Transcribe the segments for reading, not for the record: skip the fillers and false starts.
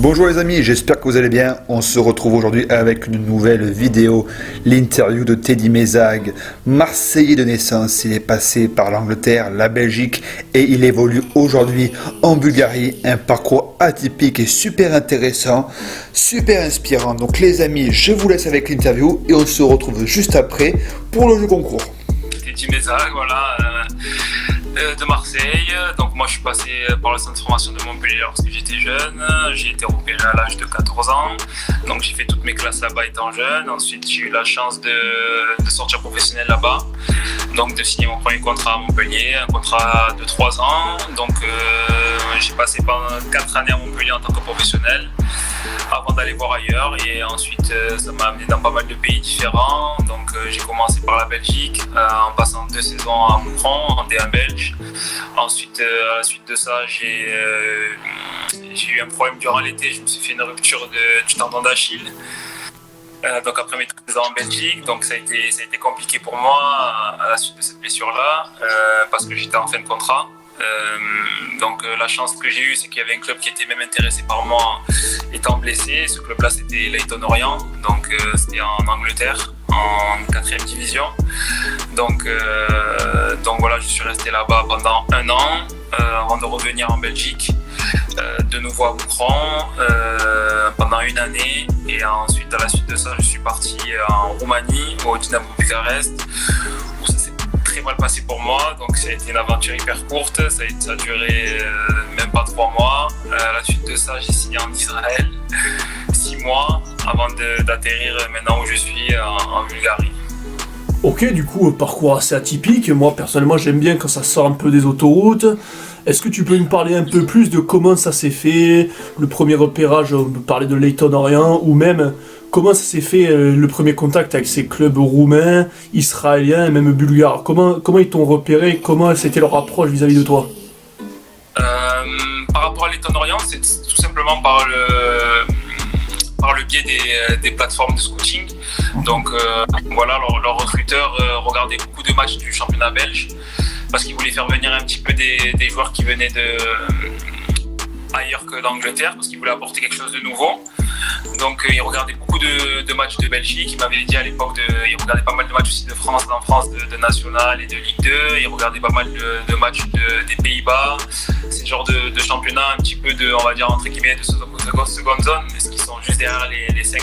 Bonjour les amis, j'espère que vous allez bien. On se retrouve aujourd'hui avec une nouvelle vidéo, l'interview de Teddy Mezag, Marseillais de naissance. Il est passé par l'Angleterre, la Belgique et il évolue aujourd'hui en Bulgarie. Un parcours atypique et super intéressant, super inspirant. Donc les amis, je vous laisse avec l'interview et on se retrouve juste après pour le jeu concours. Teddy Mezag, voilà. De Marseille, donc moi je suis passé par le centre de formation de Montpellier lorsque j'étais jeune, j'ai été repéré à l'âge de 14 ans, donc j'ai fait toutes mes classes là-bas étant jeune, ensuite j'ai eu la chance de sortir professionnel là-bas, donc de signer mon premier contrat à Montpellier, un contrat de 3 ans, donc j'ai passé pendant 4 années à Montpellier en tant que professionnel, avant d'aller voir ailleurs et ensuite ça m'a amené dans pas mal de pays différents, donc j'ai commencé par la Belgique en passant 2 saisons à Moucron en D1 belge. Ensuite à la suite de ça j'ai eu un problème durant l'été, je me suis fait une rupture du tendon d'Achille. Donc après mes 13 ans en Belgique, donc ça a été compliqué pour moi à la suite de cette blessure-là parce que j'étais en fin de contrat. Donc la chance que j'ai eue, c'est qu'il y avait un club qui était même intéressé par moi étant blessé. Ce club-là, c'était Leyton Orient, donc c'était en Angleterre, en 4e division. Donc voilà, je suis resté là-bas pendant 1 an avant de revenir en Belgique, de nouveau à Moucron pendant 1 année. Et ensuite, à la suite de ça, je suis parti en Roumanie, au Dinamo Bucarest, où ça s'est très mal passé pour moi, donc ça a été une aventure hyper courte, ça a duré même pas 3 mois. À la suite de ça, j'ai signé en Israël 6 mois avant d'atterrir maintenant où je suis en Bulgarie. Ok, du coup, parcours assez atypique. Moi, personnellement, j'aime bien quand ça sort un peu des autoroutes. Est-ce que tu peux me parler un peu plus de comment ça s'est fait, le premier repérage, on peut parler de Leyton Orient, ou même comment ça s'est fait le premier contact avec ces clubs roumains, israéliens et même bulgares. Comment ils t'ont repéré, comment c'était leur approche vis-à-vis de toi? Par rapport à Leyton Orient, c'est tout simplement par le biais des plateformes de scouting. Donc voilà, leurs recruteurs regardaient beaucoup de matchs du championnat belge parce qu'ils voulaient faire venir un petit peu des joueurs qui venaient ailleurs que d'Angleterre, parce qu'ils voulaient apporter quelque chose de nouveau. Donc ils regardaient beaucoup de matchs de Belgique. Ils m'avaient dit à l'époque, ils regardaient pas mal de matchs aussi de France, de National et de Ligue 2. Ils regardaient pas mal de matchs des Pays-Bas. C'est le genre de championnat un petit peu on va dire entre guillemets, de seconde zone, ce qui sont juste derrière les 5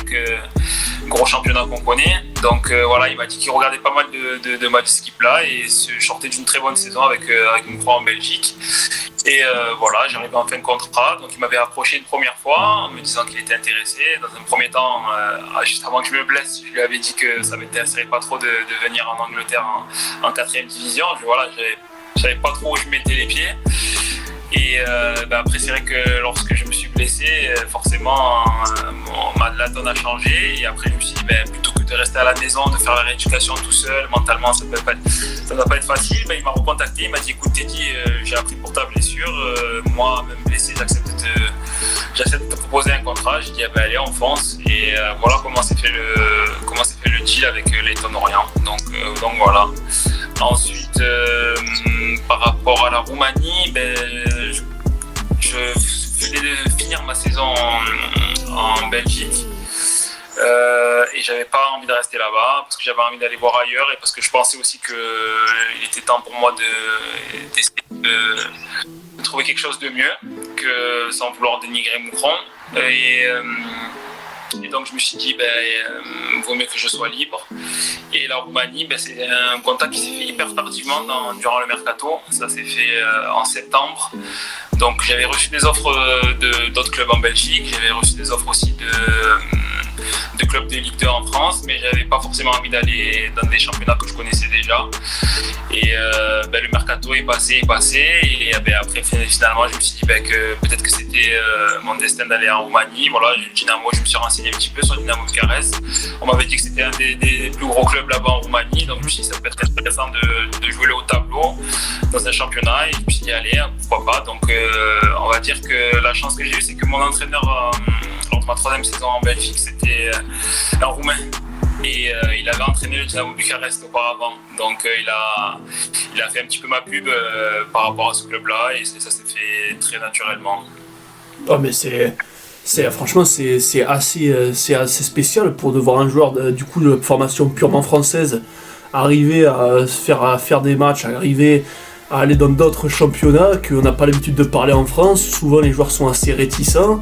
gros championnats qu'on connaît. Donc voilà, il m'a dit qu'il regardait pas mal de matchs de ce type-là et se sortait d'une très bonne saison avec Moucron en Belgique. Et voilà, j'arrivais en fin de contrat, donc il m'avait approché une première fois en me disant qu'il était intéressé. Dans un premier temps, juste avant que je me blesse, je lui avais dit que ça m'intéresserait pas trop de venir en Angleterre en 4e division. Voilà, je savais pas trop où je mettais les pieds. Et après, c'est vrai que lorsque je me suis blessé, forcément, la donne a changé. Et après, je me suis dit, plutôt que de rester à la maison, de faire la rééducation tout seul, mentalement, ça ne va pas être facile. Il m'a recontacté, il m'a dit, écoute Teddy, j'ai appris pour ta blessure. Moi, même blessé, j'accepte de te proposer un contrat. J'ai dit, allez, on fonce. Et voilà comment s'est fait le deal avec Leyton Orient. Donc voilà. Ensuite, par rapport à la Roumanie, je venais de finir ma saison en Belgique et j'avais pas envie de rester là-bas parce que j'avais envie d'aller voir ailleurs et parce que je pensais aussi qu'il était temps pour moi d'essayer de trouver quelque chose de mieux que sans vouloir dénigrer Moucron. Et donc je me suis dit, vaut mieux que je sois libre. Et la Roumanie, c'est un contact qui s'est fait hyper tardivement durant le mercato. Ça s'est fait en septembre. Donc j'avais reçu des offres d'autres clubs en Belgique. J'avais reçu des offres aussi de clubs de Ligue 2 en France. Mais j'avais pas forcément envie d'aller dans des championnats que je connaissais déjà. Et le mercato est passé. Et après finalement je me suis dit que peut-être que c'était mon destin d'aller en Roumanie. Voilà, Dynamo, je me suis renseigné un petit peu sur Dinamo Bucarest. On m'avait dit que c'était un des plus gros clubs là-bas en Roumanie, donc je me suis dit ça peut être intéressant de jouer le haut tableau dans un championnat et je me suis dit allez, pourquoi pas. Donc on va dire que la chance que j'ai eue, c'est que mon entraîneur lors de ma 3e saison en Belgique, c'était un Roumain. Et il avait entraîné le Dinamo Bucarest auparavant, donc il a fait un petit peu ma pub par rapport à ce club-là et ça s'est fait très naturellement. Oh mais c'est Franchement, c'est assez spécial pour de voir un joueur du coup de formation purement française arriver à faire des matchs, arriver à aller dans d'autres championnats qu'on n'a pas l'habitude de parler en France. Souvent, les joueurs sont assez réticents.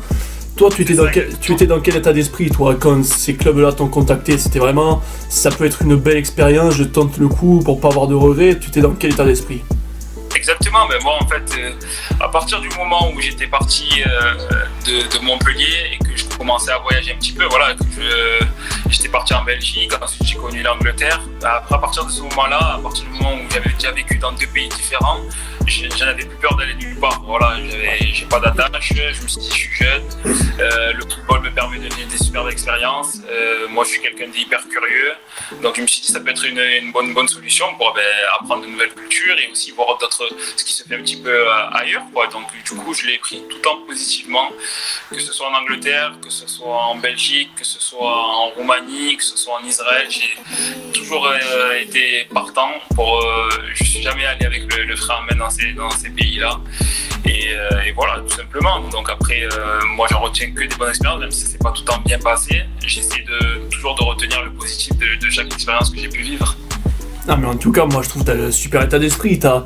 Toi, tu étais dans quel état d'esprit, toi, quand ces clubs-là t'ont contacté? C'était vraiment, ça peut être une belle expérience, je tente le coup pour pas avoir de regrets. Tu étais dans quel état d'esprit? Exactement, mais moi en fait, à partir du moment où j'étais parti de Montpellier et que je commençais à voyager un petit peu, voilà, j'étais parti en Belgique, ensuite j'ai connu l'Angleterre. Après, à partir de ce moment-là, à partir du moment où j'avais déjà vécu dans 2 pays différents, j'en avais plus peur d'aller nulle part. Voilà, j'ai pas d'attache, je me suis dit je suis jeune, le football me permet de vivre des superbes expériences. Moi je suis quelqu'un d'hyper curieux, donc je me suis dit ça peut être une bonne solution pour apprendre de nouvelles cultures et aussi voir ce qui se fait un petit peu ailleurs, quoi. Donc du coup je l'ai pris tout le temps positivement, que ce soit en Angleterre, que ce soit en Belgique, que ce soit en Roumanie, que ce soit en Israël. J'ai toujours été partant pour. Je suis jamais allé avec le frein à main dans ces pays-là. Et voilà, tout simplement. Donc après, moi j'en retiens que des bonnes expériences, même si ça s'est pas tout le temps bien passé. J'essaie toujours de retenir le positif de chaque expérience que j'ai pu vivre. Non mais en tout cas, moi je trouve que t'as le super état d'esprit, t'as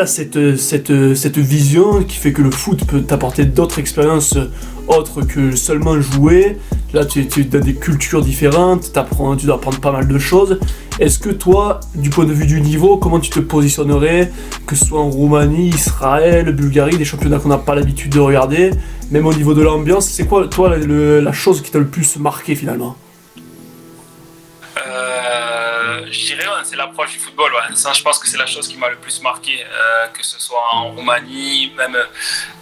cette vision qui fait que le foot peut t'apporter d'autres expériences autres que seulement jouer. Là tu as des cultures différentes, tu dois apprendre pas mal de choses. Est-ce que toi, du point de vue du niveau, comment tu te positionnerais, que ce soit en Roumanie, Israël, Bulgarie, des championnats qu'on n'a pas l'habitude de regarder, même au niveau de l'ambiance, c'est quoi toi la chose qui t'a le plus marqué finalement? Je dirais c'est l'approche du football. Ouais. Ça, je pense que c'est la chose qui m'a le plus marqué, que ce soit en Roumanie, même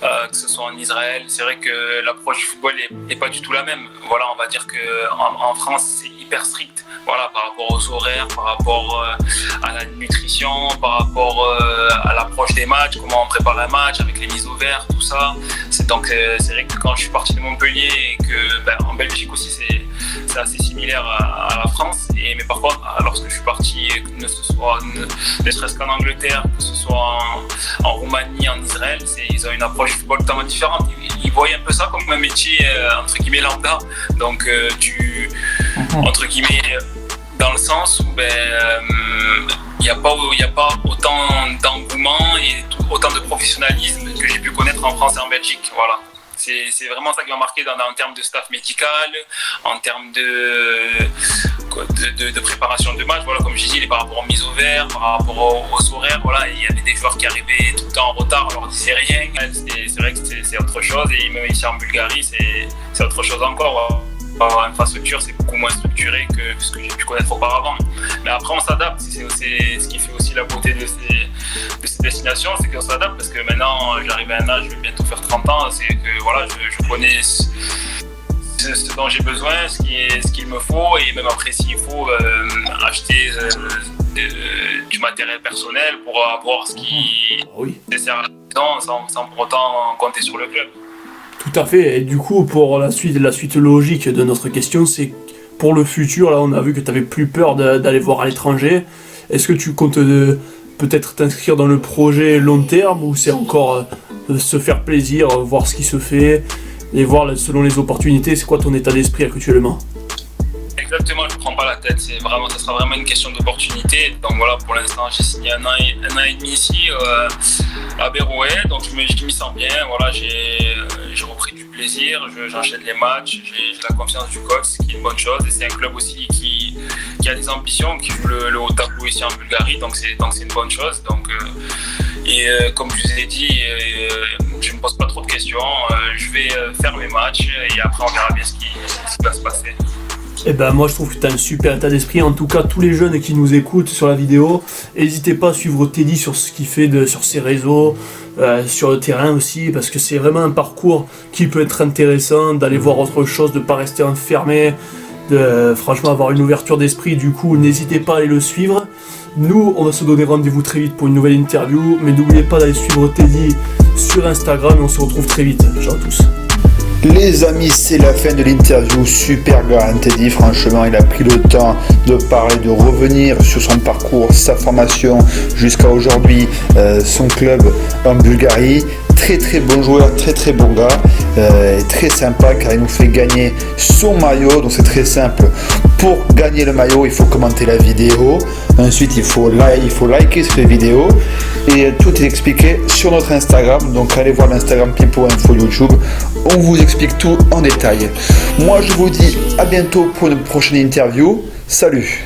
que ce soit en Israël. C'est vrai que l'approche du football n'est pas du tout la même. Voilà, on va dire qu'en France, c'est hyper strict. Voilà, par rapport aux horaires, par rapport à la nutrition, par rapport à l'approche des matchs, comment on prépare un match avec les mises au vert, tout ça. C'est vrai que quand je suis parti de Montpellier et que en Belgique aussi c'est assez similaire à la France. Mais par contre, lorsque je suis parti, ne serait-ce qu'en Angleterre, que ce soit en Roumanie, en Israël, ils ont une approche du football totalement différente. Ils voient un peu ça comme un métier entre guillemets lambda. Donc entre guillemets, dans le sens où il n'y a pas autant d'engouement et autant de professionnalisme que j'ai pu connaître en France et en Belgique. Voilà. C'est vraiment ça qui m'a marqué en termes de staff médical, en termes de préparation de match. Voilà, comme j'ai dit, par rapport aux mises au vert, par rapport aux horaires, voilà, il y avait des joueurs qui arrivaient tout le temps en retard, on leur disait rien. C'est vrai que c'est autre chose, et même ici en Bulgarie, c'est autre chose encore. L'infrastructure, c'est beaucoup moins structuré que ce que j'ai pu connaître auparavant. Mais après, on s'adapte. C'est ce qui fait aussi la beauté de ces destinations, c'est qu'on s'adapte parce que maintenant, j'arrive à un âge, je vais bientôt faire 30 ans, c'est que voilà, je connais ce dont j'ai besoin, ce qu'il me faut, et même après, s'il faut acheter du matériel personnel pour avoir ce qui est nécessaire sans pour autant compter sur le club. Tout à fait, et du coup pour la suite logique de notre question, c'est pour le futur, là on a vu que tu n'avais plus peur d'aller voir à l'étranger. Est-ce que tu comptes peut-être t'inscrire dans le projet long terme, ou c'est encore se faire plaisir, voir ce qui se fait et voir selon les opportunités? C'est quoi ton état d'esprit actuellement? Exactement, je ne prends pas la tête, ça sera vraiment une question d'opportunité. Donc voilà, pour l'instant j'ai signé un an et demi ici à Bérouet, donc je m'y sens bien. Voilà, j'ai repris du plaisir, j'enchaîne les matchs, j'ai la confiance du coach, ce qui est une bonne chose. Et c'est un club aussi qui a des ambitions, qui joue le haut tableau ici en Bulgarie, donc c'est une bonne chose. Donc, comme je vous ai dit, je ne me pose pas trop de questions, je vais faire mes matchs et après on verra bien ce qui va se passer. Eh ben moi je trouve que tu as un super état d'esprit. En tout cas, tous les jeunes qui nous écoutent sur la vidéo, n'hésitez pas à suivre Teddy sur ce qu'il fait sur ses réseaux, sur le terrain aussi, parce que c'est vraiment un parcours qui peut être intéressant, d'aller voir autre chose, de ne pas rester enfermé, de franchement avoir une ouverture d'esprit. Du coup, n'hésitez pas à aller le suivre. Nous, on va se donner rendez-vous très vite pour une nouvelle interview, mais n'oubliez pas d'aller suivre Teddy sur Instagram et on se retrouve très vite. Ciao à tous. Les amis, c'est la fin de l'interview. Super gars, Teddy. Franchement, il a pris le temps de parler, de revenir sur son parcours, sa formation jusqu'à aujourd'hui, son club en Bulgarie. Très bon joueur, très bon gars, très sympa car il nous fait gagner son maillot. Donc c'est très simple. Pour gagner le maillot, il faut commenter la vidéo. Ensuite, il faut liker cette vidéo. Et tout est expliqué sur notre Instagram. Donc allez voir l'Instagram Pipo Info YouTube. On vous explique tout en détail. Moi, je vous dis à bientôt pour une prochaine interview. Salut!